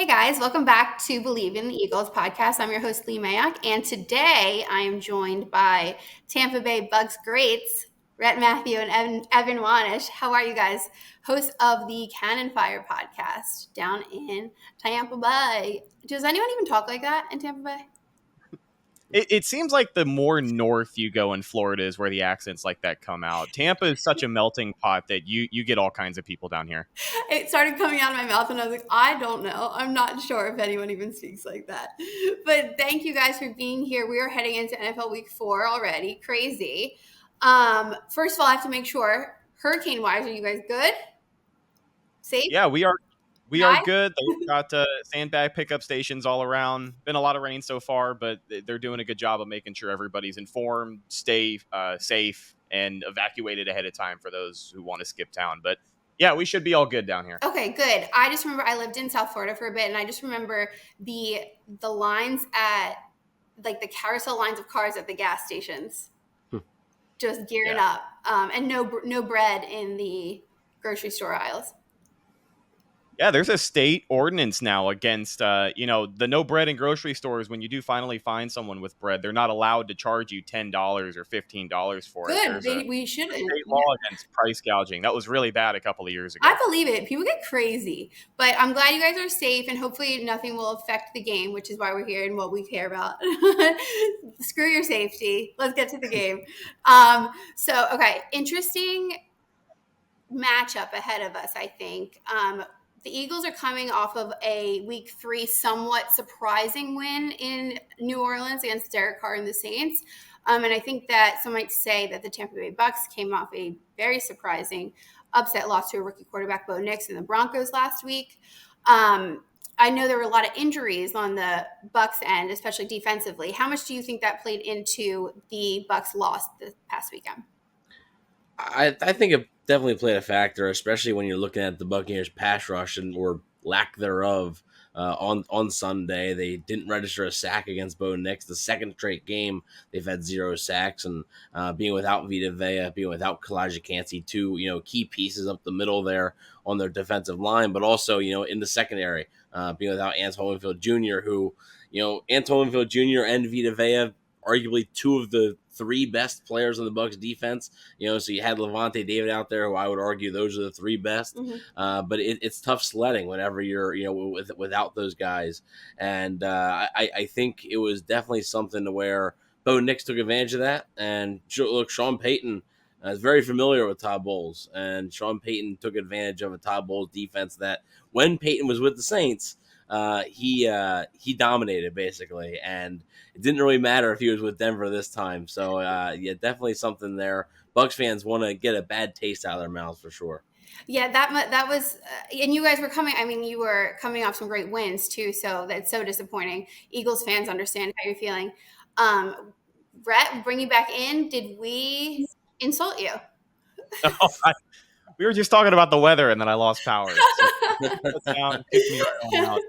Hey guys, welcome back to Believe in the Eagles podcast. I'm your host, Leigh Mayock, and today I am joined by Tampa Bay Bucs greats, Rhett Matthew and Evan Wanish. How are you guys? Hosts of the Cannon Fire podcast down in Tampa Bay. Does anyone even talk like that in Tampa Bay? It seems like the more north you go in Florida is where the accents like that come out. Tampa is such a melting pot that you get all kinds of people down here. It started coming out of my mouth, and I was like, I don't know. I'm not sure if anyone even speaks like that. But thank you guys for being here. We are heading into NFL Week 4 already. Crazy. First of all, I have to make sure, hurricane-wise, are you guys good? Safe? Yeah, we are Guys? good. They've got sandbag pickup stations all around. Been a lot of rain so far, but they're doing a good job of making sure everybody's informed, stay safe, and evacuated ahead of time for those who want to skip town. But yeah, we should be all good down here. Okay, good. I just remember I lived in South Florida for a bit, and I just remember the lines at, like, the carousel lines of cars at the gas stations. Just gearing up, and no bread in the grocery store aisles. Yeah, there's a state ordinance now against, the no bread in grocery stores. When you do finally find someone with bread, they're not allowed to charge you $10 or $15 for it. Good. There's a We shouldn't. state law against price gouging. That was really bad a couple of years ago. I believe it. People get crazy, but I'm glad you guys are safe, and hopefully nothing will affect the game, which is why we're here and what we care about. Screw your safety. Let's get to the game. Okay, interesting matchup ahead of us, I think. The Eagles are coming off of a Week 3 somewhat surprising win in New Orleans against Derek Carr and the Saints. And I think that some might say that the Tampa Bay Bucs came off a very surprising upset loss to a rookie quarterback, Bo Nix, and the Broncos last week. I know there were a lot of injuries on the Bucs end, especially defensively. How much do you think that played into the Bucs loss this past weekend? I think it definitely played a factor, especially when you're looking at the Buccaneers pass rush or lack thereof on Sunday. They didn't register a sack against Bo Nix. The second straight game, they've had 0 sacks, and being without Vita Vea, being without Kalijah Kancey, two key pieces up the middle there on their defensive line, but also in the secondary, being without Antoine Winfield Jr., who Antoine Winfield Jr. and Vita Vea, arguably two of the 3 best players on the Bucs defense. So you had Levante David out there, who I would argue those are the 3 best. Mm-hmm. But it's tough sledding whenever you're without those guys. And I think it was definitely something to where Bo Nix took advantage of that. And look, Sean Payton is very familiar with Todd Bowles, and Sean Payton took advantage of a Todd Bowles defense that when Payton was with the Saints, he dominated basically, and it didn't really matter if he was with Denver this time. So definitely something there. Bucs fans want to get a bad taste out of their mouths for sure. Yeah, that was, and you guys were coming. I mean, you were coming off some great wins too, so that's so disappointing. Eagles fans understand how you're feeling. Rhett, bring you back in. Did we insult you? We were just talking about the weather, and then I lost power. So down, kicked me right on out.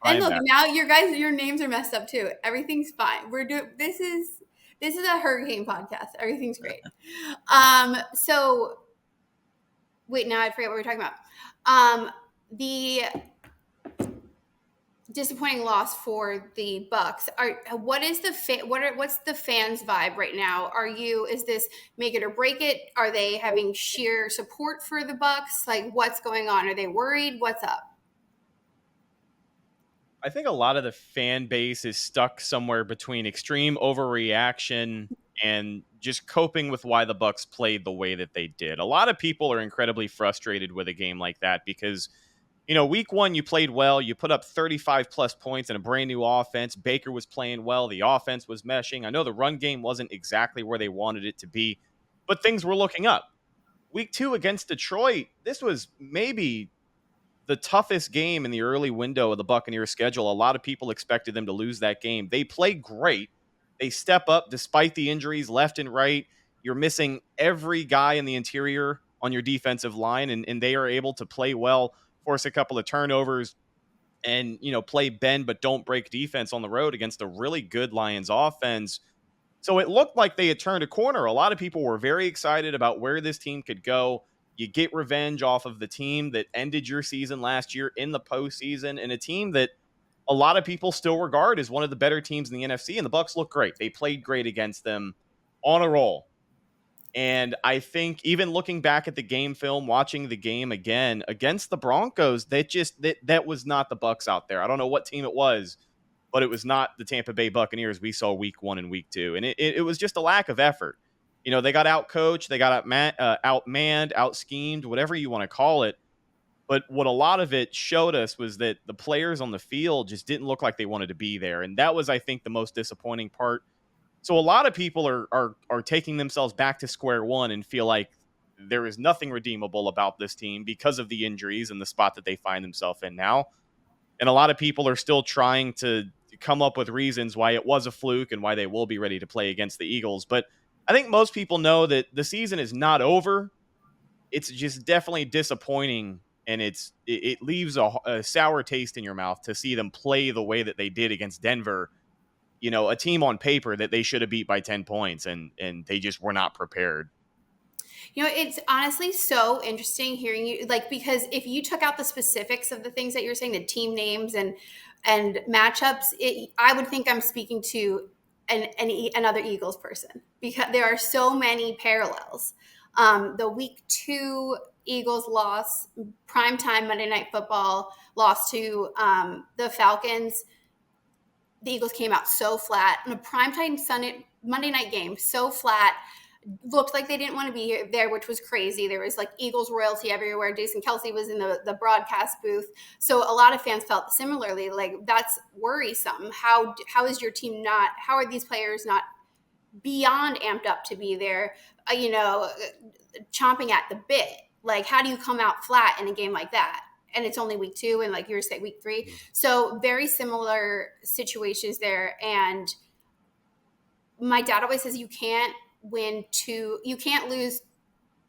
And look, now your names are messed up too. Everything's fine. This is a hurricane podcast. Everything's great. So wait, now I forget what we were talking about. The disappointing loss for the Bucs. What's the fans' vibe right now? Is this make it or break it? Are they having sheer support for the Bucs? Like, what's going on? Are they worried? What's up? I think a lot of the fan base is stuck somewhere between extreme overreaction and just coping with why the Bucs played the way that they did. A lot of people are incredibly frustrated with a game like that because week 1, you played well. You put up 35 plus points in a brand new offense. Baker was playing well. The offense was meshing. I know the run game wasn't exactly where they wanted it to be, but things were looking up. Week 2 against Detroit, this was maybe the toughest game in the early window of the Buccaneers schedule. A lot of people expected them to lose that game. They play great. They step up despite the injuries left and right. You're missing every guy in the interior on your defensive line, and they are able to play well, force a couple of turnovers, and play bend but don't break defense on the road against a really good Lions offense. So it looked like they had turned a corner. A lot of people were very excited about where this team could go. You get revenge off of the team that ended your season last year in the postseason, and a team that a lot of people still regard as one of the better teams in the NFC. And the Bucs look great. They played great against them on a roll. And I think even looking back at the game film, watching the game again against the Broncos, that was not the Bucs out there. I don't know what team it was, but it was not the Tampa Bay Buccaneers we saw week 1 and week 2. And it was just a lack of effort. You know, they got out coached, they got outmanned, out schemed, whatever you want to call it. But what a lot of it showed us was that the players on the field just didn't look like they wanted to be there. And that was, I think, the most disappointing part. So a lot of people are taking themselves back to square one and feel like there is nothing redeemable about this team because of the injuries and the spot that they find themselves in now. And a lot of people are still trying to come up with reasons why it was a fluke and why they will be ready to play against the Eagles. But I think most people know that the season is not over. It's just definitely disappointing, and it leaves a sour taste in your mouth to see them play the way that they did against Denver. You know, a team on paper that they should have beat by 10 points, and they just were not prepared. You know, it's honestly so interesting hearing you, like, because if you took out the specifics of the things that you're saying, the team names and matchups, I would think I'm speaking to another Eagles person, because there are so many parallels. The week 2 Eagles loss, primetime Monday Night Football loss to the Falcons. The Eagles came out so flat in a primetime Monday night game, so flat. Looked like they didn't want to be there, which was crazy. There was like Eagles royalty everywhere. Jason Kelsey was in the broadcast booth. So a lot of fans felt similarly, like, that's worrisome. How is your team not, how are these players not beyond amped up to be there, chomping at the bit? Like, how do you come out flat in a game like that? And it's only week 2, and like you were saying, week 3. So very similar situations there. And my dad always says you can't lose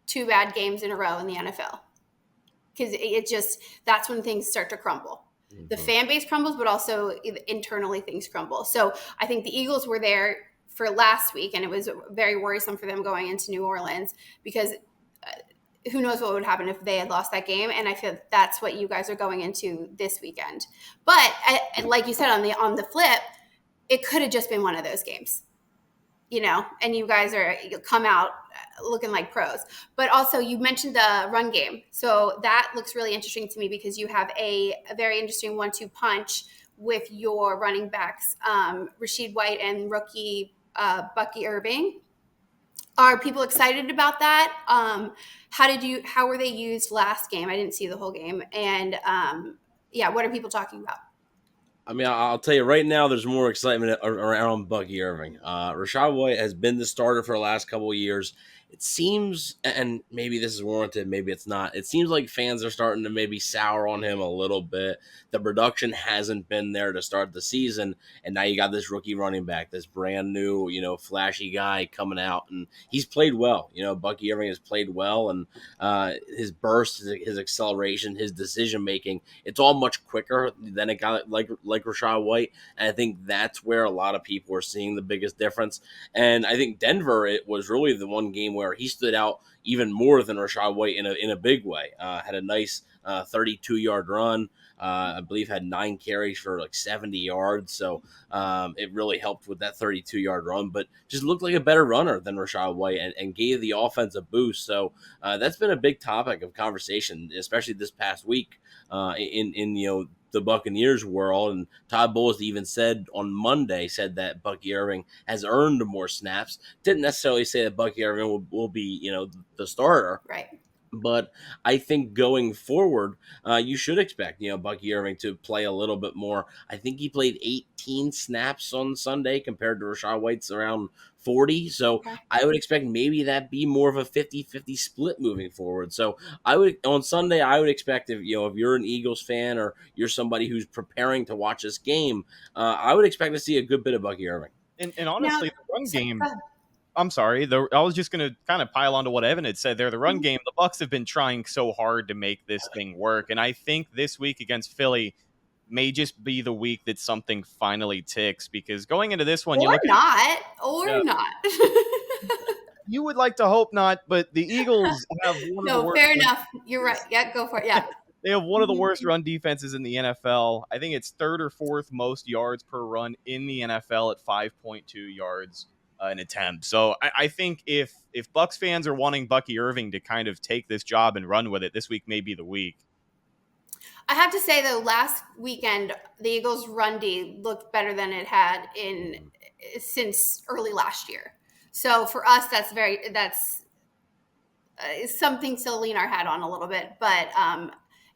2 bad games in a row in the NFL, because that's when things start to crumble. Mm-hmm. The fan base crumbles, but also internally things crumble. So I think the Eagles were there for last week, and it was very worrisome for them going into New Orleans, because who knows what would happen if they had lost that game. And I feel that's what you guys are going into this weekend. But like you said, on the flip, it could have just been one of those games, and you guys come out looking like pros. But also, you mentioned the run game. So that looks really interesting to me, because you have a very interesting 1-2 punch with your running backs, Rashid White and rookie Bucky Irving. Are people excited about that? How were they used last game? I didn't see the whole game. And what are people talking about? I mean, I'll tell you right now, there's more excitement around Bucky Irving. Rashad White has been the starter for the last couple of years. It seems, and maybe this is warranted, maybe it's not, it seems like fans are starting to maybe sour on him a little bit. The production hasn't been there to start the season, and now you got this rookie running back, this brand new, flashy guy coming out, and he's played well. Bucky Irving has played well, and his burst, his acceleration, his decision-making, it's all much quicker than a guy like Rashad White, and I think that's where a lot of people are seeing the biggest difference. And I think Denver, it was really the one game where he stood out even more than Rashad White in a big way. Had a nice 32-yard run. I believe had 9 carries for like 70 yards. So it really helped with that 32-yard run, but just looked like a better runner than Rashad White, and gave the offense a boost. So that's been a big topic of conversation, especially this past week in the Buccaneers world. And Todd Bowles even said on Monday that Bucky Irving has earned more snaps. Didn't necessarily say that Bucky Irving will be, the starter. Right. But I think going forward, you should expect, Bucky Irving to play a little bit more. I think he played 18 snaps on Sunday compared to Rashad White's around 40. So okay. I would expect maybe that be more of a 50-50 split moving forward. So on Sunday, I would expect if you're an Eagles fan or you're somebody who's preparing to watch this game, I would expect to see a good bit of Bucky Irving. And honestly, the run game. I'm sorry. I was just going to kind of pile onto what Evan had said there. The run game, the Bucs have been trying so hard to make this thing work. And I think this week against Philly may just be the week that something finally ticks, because going into this one, not. You would like to hope not, but the Eagles have one of the No, worst. fair enough. You're right. Yeah, go for it. Yeah. They have one of the worst run defenses in the NFL. I think it's third or fourth most yards per run in the NFL at 5.2 yards an attempt. So I think if Bucs fans are wanting Bucky Irving to kind of take this job and run with it, this week may be the week. I have to say though, last weekend the Eagles' run D looked better than it had since early last year. So for us, that's something to lean our hat on a little bit. But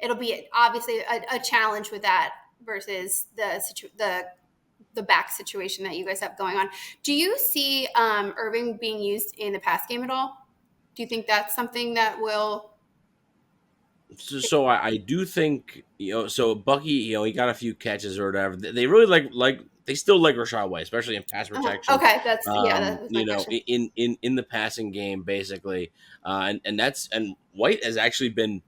it'll be obviously a challenge with that versus the back situation that you guys have going on. Do you see Irving being used in the pass game at all? Do you think that's something that will? So I do think, so Bucky, he got a few catches or whatever. They really they still like Rashad White, especially in pass protection. Okay, that was my question. In the passing game, basically, and White has actually been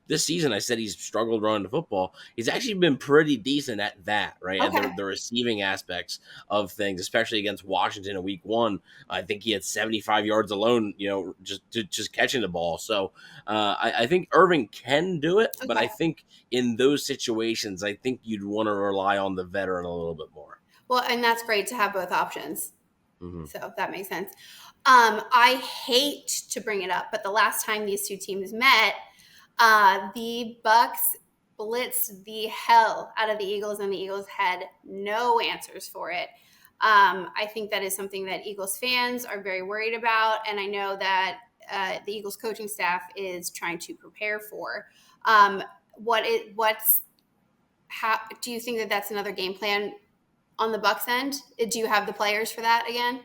this season. I said he's struggled running the football. He's actually been pretty decent at that, right? Okay. At the receiving aspects of things, especially against Washington in Week 1. I think he had 75 yards alone, just catching the ball. So I think Irving can do it, but I think in those situations, I think you'd want to rely on the veteran a little bit more. Well, and that's great to have both options. Mm-hmm. So that makes sense. I hate to bring it up, but the last time these two teams met, the Bucs blitzed the hell out of the Eagles, and the Eagles had no answers for it. I think that is something that Eagles fans are very worried about, and I know that the Eagles coaching staff is trying to prepare for. How do you think that that's another game plan on the Bucs end? Do you have the players for that again?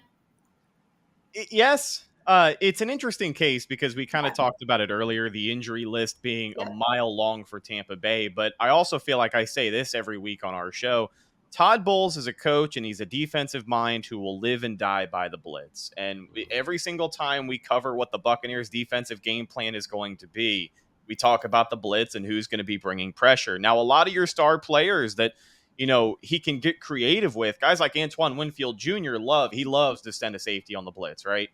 Yes. It's an interesting case because we kind of talked about it earlier, the injury list being a mile long for Tampa Bay. But I also feel like I say this every week on our show. Todd Bowles is a coach, and he's a defensive mind who will live and die by the blitz. And every single time we cover what the Buccaneers' defensive game plan is going to be, we talk about the blitz and who's going to be bringing pressure. Now, a lot of your star players that he can get creative with, guys like Antoine Winfield Jr. loves to send a safety on the blitz, right?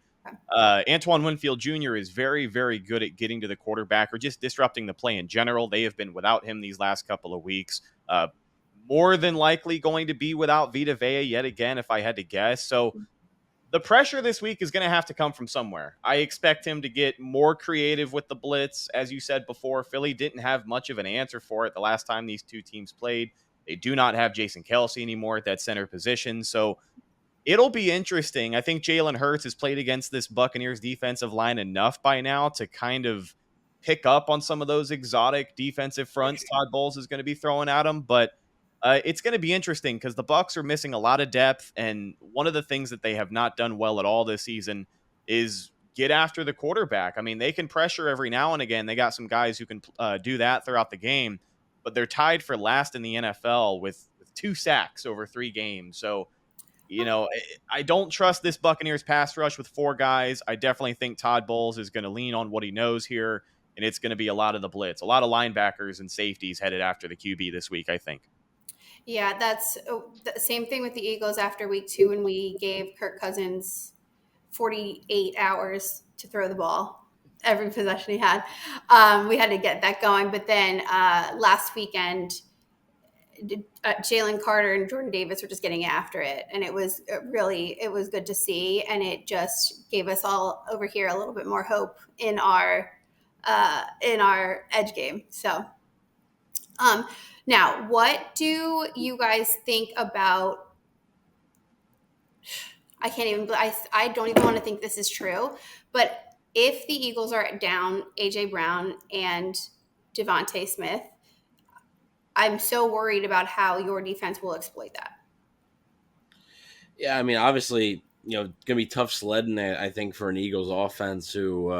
Antoine Winfield Jr. is very, very good at getting to the quarterback or just disrupting the play in general. They have been without him these last couple of weeks. More than likely going to be without Vita Vea yet again, if I had to guess. So the pressure this week is going to have to come from somewhere. I expect him to get more creative with the blitz. As you said before, Philly didn't have much of an answer for it the last time these two teams played. They do not have Jason Kelce anymore at that center position. So it'll be interesting. I think Jalen Hurts has played against this Buccaneers defensive line enough by now to kind of pick up on some of those exotic defensive fronts Todd Bowles is going to be throwing at him. But it's going to be interesting because the Bucs are missing a lot of depth. And one of the things that they have not done well at all this season is get after the quarterback. I mean, they can pressure every now and again. They got some guys who can do that throughout the game. But they're tied for last in the NFL with 2 sacks over 3 games. So, I don't trust this Buccaneers pass rush with 4 guys. I definitely think Todd Bowles is going to lean on what he knows here, and it's going to be a lot of the blitz, a lot of linebackers and safeties headed after the QB this week, I think. Yeah, that's the same thing with the Eagles after week 2 when we gave Kirk Cousins 48 hours to throw the ball. Every possession he had. We had to get that going. But then last weekend, Jalen Carter and Jordan Davis were just getting after it. And it was good to see. And it just gave us all over here a little bit more hope in our edge game. So now, what do you guys think about I don't even want to think this is true, but if the Eagles are down A.J. Brown and Devontae Smith, I'm so worried about how your defense will exploit that. Yeah, I mean, obviously, going to be tough sledding, I think, for an Eagles offense who,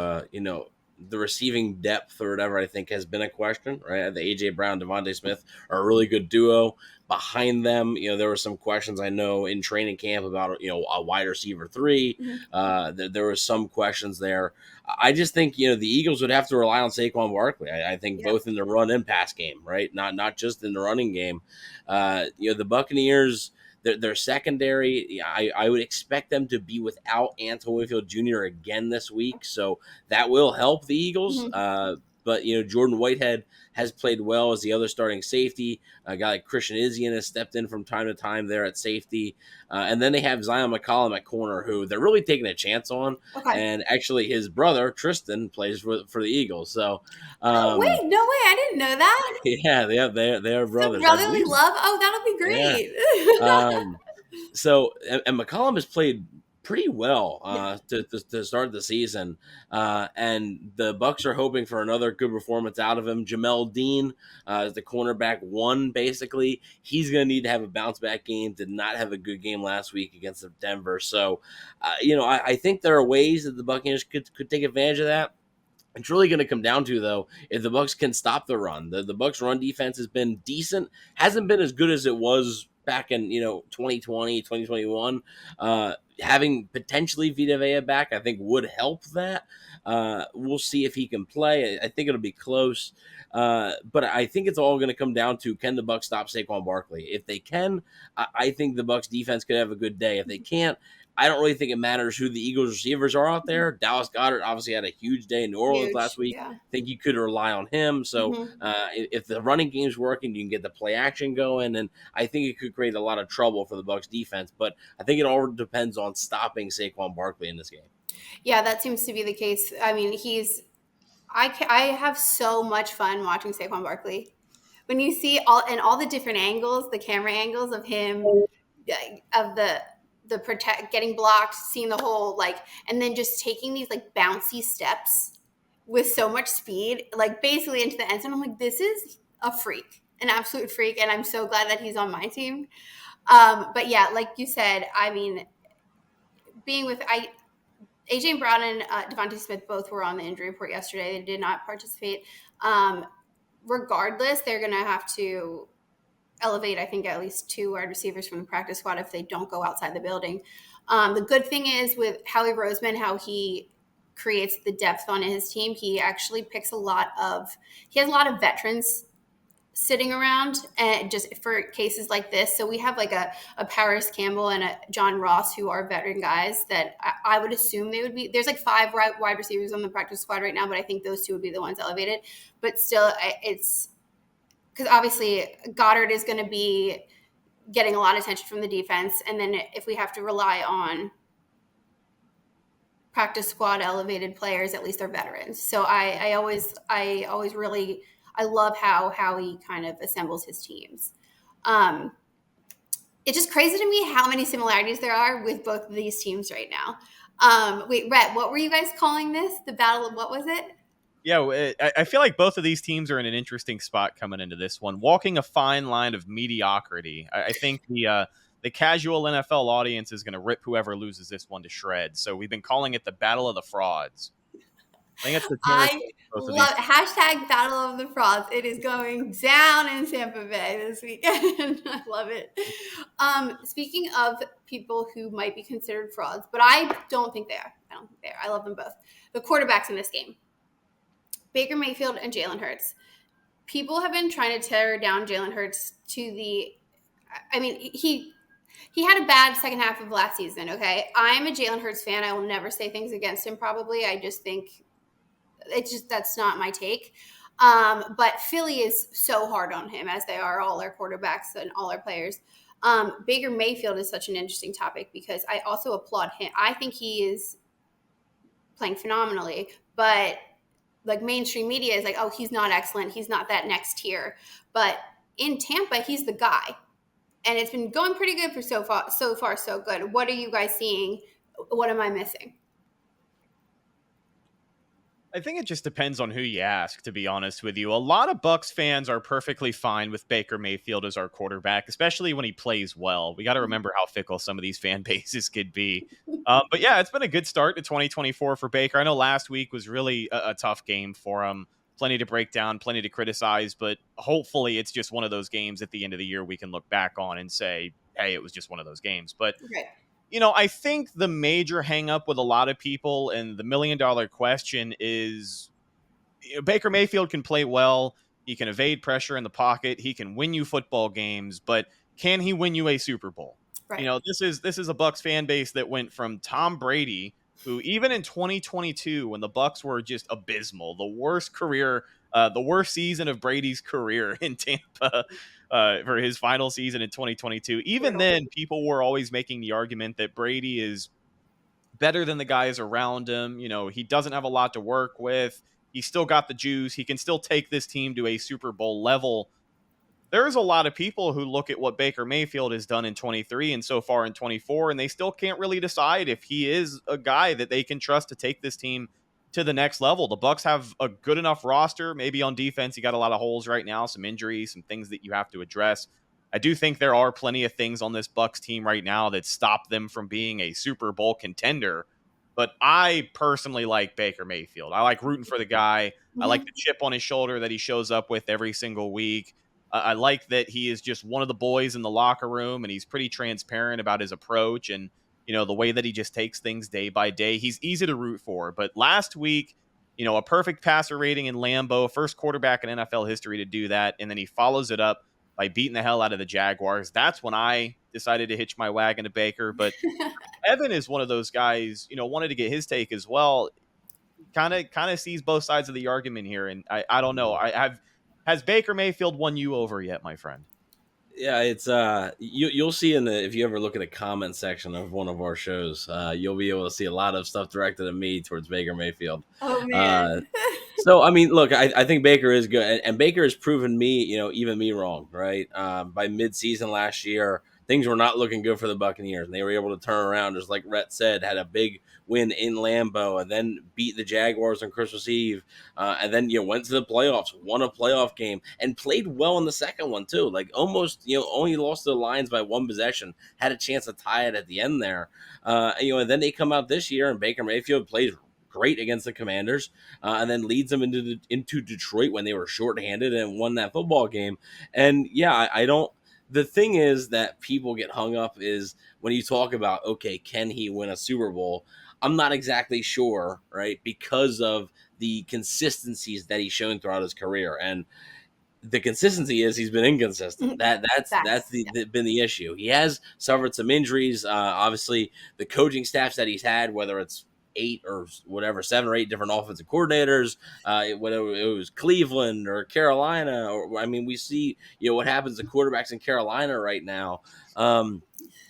the receiving depth or whatever, I think, has been a question, right? The A.J. Brown, Devontae Smith are a really good duo. Behind them, there were some questions I know in training camp about, a wide receiver 3. Mm-hmm. There was some questions there. I just think, the Eagles would have to rely on Saquon Barkley. I think both in the run and pass game, right? Not just in the running game. The Buccaneers, Their secondary, yeah, I would expect them to be without Antoine Winfield Jr. again this week, so that will help the Eagles. Mhm. But Jordan Whitehead has played well as the other starting safety. A guy like Christian Izien has stepped in from time to time there at safety, and then they have Zion McCollum at corner, who they're really taking a chance on. Okay. And actually, his brother Tristan plays for the Eagals. So, Oh wait, no way! I didn't know that. yeah, they are So brothers, I brotherly believe. love. Oh, that'll be Yeah. great. And McCollum has played pretty well Yeah. to start the season, and the Bucs are hoping for another good performance out of him. Jamel Dean is the cornerback one. Basically, he's going to need to have a bounce back game. Did not have a good game last week against Denver, so I think there are ways that the Buccaneers could take advantage of that. It's really going to come down to, though, if the Bucs can stop the run. The Bucs run defense has been decent, hasn't been as good as it was back in 2020, 2021. Having potentially Vita Vea back, I think would help that. We'll see if he can play. I think it'll be close, but I think it's all going to come down to, can the Bucs stop Saquon Barkley? If they can, I think the Bucs defense could have a good day. If they can't, I don't really think it matters who the Eagles receivers are out there. Dallas Goedert obviously had a huge day in New Orleans last Huge. week. Yeah. I think you could rely on him. So Mhm. if the running game's working, you can get the play action going, and I think it could create a lot of trouble for the Bucs defense. But I think it all depends on stopping Saquon Barkley in this game. Yeah, that seems to be the case. I mean, I have so much fun watching Saquon Barkley. When you see all the different angles, the camera angles of him, of the protect getting blocked, seeing the whole and then just taking these bouncy steps with so much speed, basically into the end zone. I'm like, this is a freak, an absolute freak, and I'm so glad that he's on my team. But yeah, like you said, I mean, being with AJ Brown and Devontae Smith both were on the injury report yesterday. They did not participate. Regardless, they're going to have to elevate, I think, at least 2 wide receivers from the practice squad if they don't go outside the building. The good thing is with Howie Roseman, how he creates the depth on his team. He actually picks he has a lot of veterans sitting around, and just for cases like this. So we have a Paris Campbell and a John Ross, who are veteran guys that I would assume they would be. There's 5 wide receivers on the practice squad right now, but I think those 2 would be the ones elevated. But still, it's because obviously Goddard is going to be getting a lot of attention from the defense. And then if we have to rely on practice squad elevated players, at least they're veterans. So I always really, I love how he kind of assembles his teams. It's just crazy to me how many similarities there are with both of these teams right now. Wait, Rhett, what were you guys calling this? The battle of what was it? Yeah, I feel like both of these teams are in an interesting spot coming into this one, walking a fine line of mediocrity. I think the casual NFL audience is going to rip whoever loses this one to shreds. So we've been calling it the Battle of the Frauds. I think that's the I territory both of love these. hashtag Battle of the Frauds. It is going down in Tampa Bay this weekend. I love it. Speaking of people who might be considered frauds, but I don't think they are. I love them both. The quarterbacks in this game, Baker Mayfield and Jalen Hurts. People have been trying to tear down Jalen Hurts I mean, he had a bad second half of last season, okay? I'm a Jalen Hurts fan. I will never say things against him probably. I just think that's not my take. But Philly is so hard on him, as they are all our quarterbacks and all our players. Baker Mayfield is such an interesting topic because I also applaud him. I think he is playing phenomenally, but mainstream media is oh, he's not excellent. He's not that next tier. But in Tampa, he's the guy. And it's been going pretty good for so far, so good. What are you guys seeing? What am I missing? I think it just depends on who you ask, to be honest with you. A lot of Bucs fans are perfectly fine with Baker Mayfield as our quarterback, especially when he plays well. We got to remember how fickle some of these fan bases could be. But yeah, it's been a good start to 2024 for Baker. I know last week was really a tough game for him. Plenty to break down, plenty to criticize, but hopefully it's just one of those games at the end of the year we can look back on and say, hey, it was just one of those games. But Okay. I think the major hangup with a lot of people and the $1 million question is Baker Mayfield can play well. He can evade pressure in the pocket. He can win you football games, but can he win you a Super Bowl? You know, this is a Bucs fan base that went from Tom Brady, who even in 2022, when the Bucs were just abysmal, the worst season of Brady's career in Tampa for his final season in 2022. Even then, people were always making the argument that Brady is better than the guys around him. You know, he doesn't have a lot to work with. He's still got the juice. He can still take this team to a Super Bowl level. There's a lot of people who look at what Baker Mayfield has done in 23 and so far in 24, and they still can't really decide if he is a guy that they can trust to take this team to the next level. The Bucs have a good enough roster. Maybe on defense, you got a lot of holes right now, some injuries, some things that you have to address. I do think there are plenty of things on this Bucs team right now that stop them from being a Super Bowl contender. But I personally like Baker Mayfield. I like rooting for the guy. I like the chip on his shoulder that he shows up with every single week. I like that he is just one of the boys in the locker room, and he's pretty transparent about his approach and, you know, the way that he just takes things day by day. He's easy to root for. But last week, you know, a perfect passer rating in Lambeau, first quarterback in NFL history to do that, and then he follows it up by beating the hell out of the Jaguars. That's when I decided to hitch my wagon to Baker. But Evan is one of those guys, you know, wanted to get his take as well. Kind of sees both sides of the argument here, and I don't know. Has Baker Mayfield won you over yet, my friend? Yeah, it's you'll see if you ever look at the comment section of one of our shows, you'll be able to see a lot of stuff directed at me towards Baker Mayfield. Oh man. So I mean, look, I think Baker is good, and Baker has proven me, you know, even me wrong, right? By midseason last year, things were not looking good for the Buccaneers, and they were able to turn around, just like Rhett said, had a big win in Lambeau, and then beat the Jaguars on Christmas Eve, and then, you know, went to the playoffs, won a playoff game, and played well in the second one too. Like almost, you know, only lost to the Lions by one possession, had a chance to tie it at the end there. You know, and then they come out this year, and Baker Mayfield plays great against the Commanders, and then leads them into Detroit when they were shorthanded and won that football game. And yeah, I don't. The thing is that people get hung up is when you talk about, okay, can he win a Super Bowl? I'm not exactly sure, right? Because of the consistencies that he's shown throughout his career. And the consistency is he's been inconsistent. That's been the issue. He has suffered some injuries. Obviously, the coaching staffs that he's had, whether it's 7 or 8 different offensive coordinators, whether it was Cleveland or Carolina, or I mean, we see, you know, what happens to quarterbacks in Carolina right now.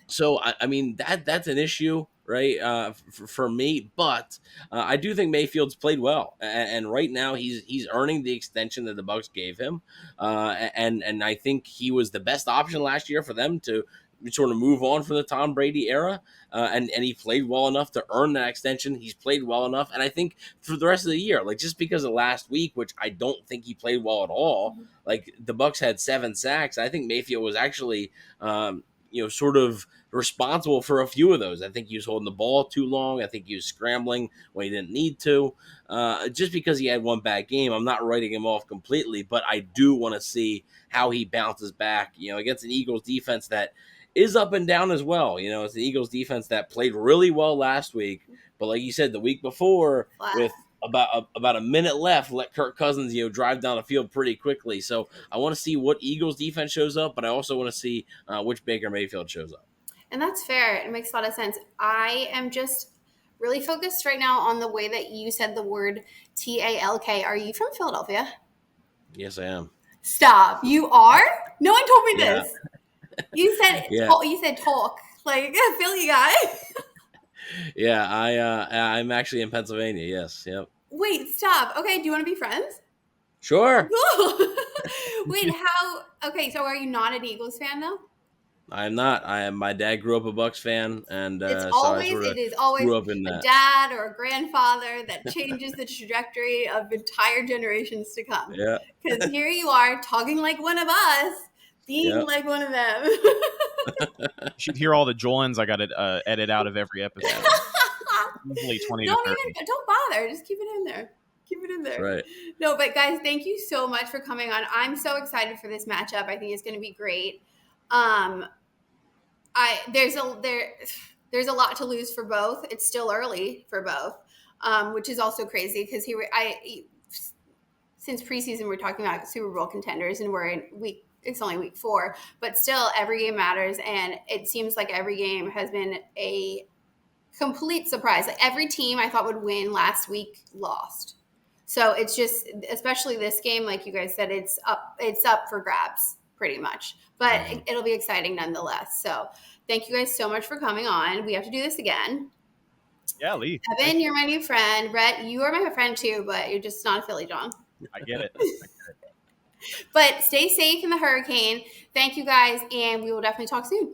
So I mean that's an issue, right? For me, but I do think Mayfield's played well, and right now he's earning the extension that the Bucs gave him, and I think he was the best option last year for them to sort of move on from the Tom Brady era, and he played well enough to earn that extension. He's played well enough, and I think for the rest of the year, like just because of last week, which I don't think he played well at all. Like the Bucs had 7 sacks, I think Mayfield was actually, you know, sort of responsible for a few of those. I think he was holding the ball too long. I think he was scrambling when he didn't need to. Just because he had one bad game, I'm not writing him off completely, but I do want to see how he bounces back, you know, against an Eagles defense that is up and down as well. You know, it's the Eagles defense that played really well last week, but like you said, the week before, with about a minute left, let Kirk Cousins, you know, drive down the field pretty quickly. So I want to see what Eagles defense shows up, but I also want to see which Baker Mayfield shows up. And that's fair. It makes a lot of sense. I am just really focused right now on the way that you said the word TALK. Are you from Philadelphia? Yes, I am. Stop. You are? No one told me Yeah. this. You said you said talk, like a Philly guy. Yeah, I'm actually in Pennsylvania. Yes, yep. Wait, stop. Okay, do you want to be friends? Sure. Cool. Wait, how? Okay, so are you not an Eagles fan though? I'm not. My dad grew up a Bucs fan, and It is always grew up in a that. dad or a grandfather that changes the trajectory of entire generations to come. Yeah. Because here you are talking like one of us, being like one of them. You should hear all the Jolens I got to edit out of every episode. Usually 20 to 30. Don't bother. Just keep it in there. Keep it in there. Right. No, but guys, thank you so much for coming on. I'm so excited for this matchup. I think it's going to be great. There's a lot to lose for both. It's still early for both, which is also crazy because since preseason we're talking about Super Bowl contenders and we're in week it's only week 4, but still every game matters. And it seems like every game has been a complete surprise. Like every team I thought would win last week lost. So it's just, especially this game, like you guys said, it's up for grabs pretty much, but it'll be exciting nonetheless. So thank you guys so much for coming on. We have to do this again. Yeah, Leigh. Evan, you're my new friend. Rhett, you are my friend too, but you're just not a Philly John. I get it. But stay safe in the hurricane. Thank you guys, and we will definitely talk soon.